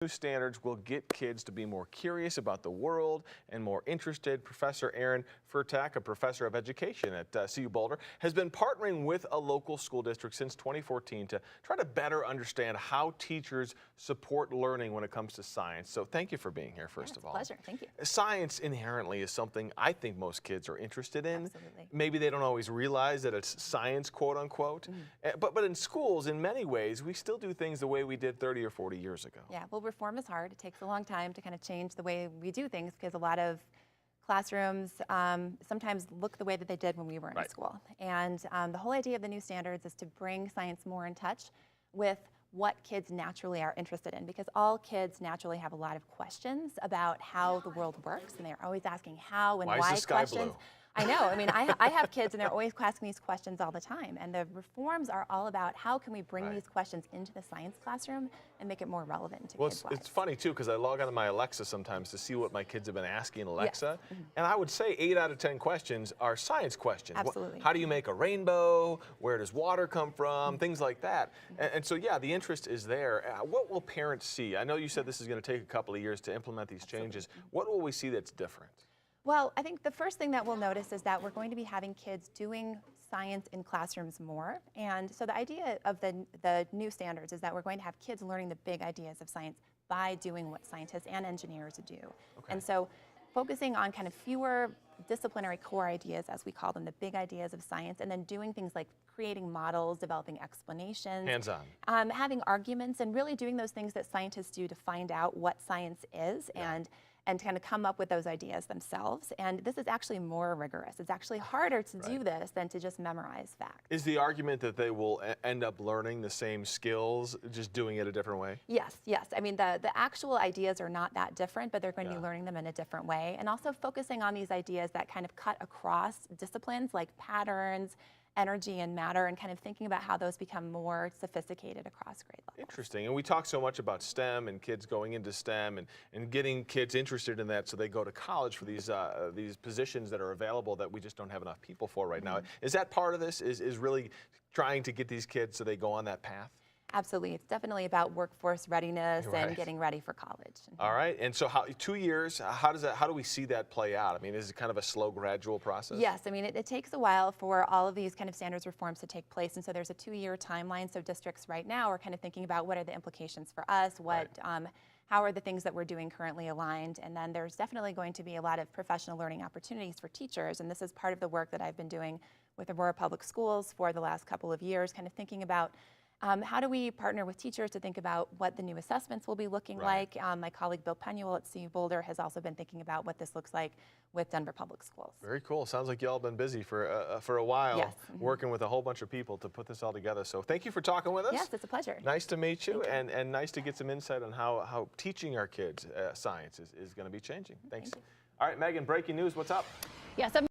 New standards will get kids to be more curious about the world and more interested. Professor Aaron Furtak, a professor of education at CU Boulder, has been partnering with a local school district since 2014 to try to better understand how teachers support learning when it comes to science. So thank you for being here, first of all. Pleasure, thank you. Science inherently is something I think most kids are interested in. Absolutely. Maybe they don't always realize that it's science, quote unquote. But in schools, in many ways, we still do things the way we did 30 or 40 years ago. Yeah, well, reform is hard. It takes a long time to kind of change the way we do things because a lot of classrooms sometimes look the way that they did when we were in school. And the whole idea of the new standards is to bring science more in touch with what kids naturally are interested in, because all kids naturally have a lot of questions about how the world works, and they're always asking how and why is the sky questions. blue? I know. I mean, I have kids, and they're always asking these questions all the time. And the reforms are all about how can we bring these questions into the science classroom and make it more relevant to kids' lives. It's funny, too, because I log onto my Alexa sometimes to see what my kids have been asking Alexa. And I would say 8 out of 10 questions are science questions. Absolutely. How do you make a rainbow? Where does water come from? Things like that. And so, yeah, the interest is there. What will parents see? I know you said this is going to take a couple of years to implement these changes. What will we see that's different? Well, I think the first thing that we'll notice is that we're going to be having kids doing science in classrooms more. And so the idea of the new standards is that we're going to have kids learning the big ideas of science by doing what scientists and engineers do. And so focusing on kind of fewer disciplinary core ideas, as we call them, the big ideas of science, and then doing things like creating models, developing explanations. Hands-on. Having arguments, and really doing those things that scientists do to find out what science is and kind of come up with those ideas themselves. And this is actually more rigorous. It's actually harder to do this than to just memorize facts. Is the argument that they will end up learning the same skills, just doing it a different way? Yes, yes. I mean, the actual ideas are not that different, but they're going to be learning them in a different way. And also focusing on these ideas that kind of cut across disciplines like patterns, energy, and matter, and kind of thinking about how those become more sophisticated across grade levels. Interesting. And we talk so much about STEM and kids going into STEM and getting kids interested in that so they go to college for these positions that are available that we just don't have enough people for right now. Is that part of this, is really trying to get these kids so they go on that path? Absolutely. It's definitely about workforce readiness and getting ready for college. All right. And so 2 years, how do we see that play out? I mean, is it kind of a slow, gradual process? Yes. I mean, it takes a while for all of these kind of standards reforms to take place. And so there's a 2-year timeline. So districts right now are kind of thinking about what are the implications for us, how are the things that we're doing currently aligned? And then there's definitely going to be a lot of professional learning opportunities for teachers. And this is part of the work that I've been doing with Aurora Public Schools for the last couple of years, kind of thinking about how do we partner with teachers to think about what the new assessments will be looking like? My colleague Bill Penuel at CU Boulder has also been thinking about what this looks like with Denver Public Schools. Very cool. Sounds like y'all been busy for a while, working with a whole bunch of people to put this all together. So thank you for talking with us. Yes, it's a pleasure. Nice to meet you, and nice to get some insight on how teaching our kids science is going to be changing. Thanks. All right, Megan, breaking news. What's up? Yes.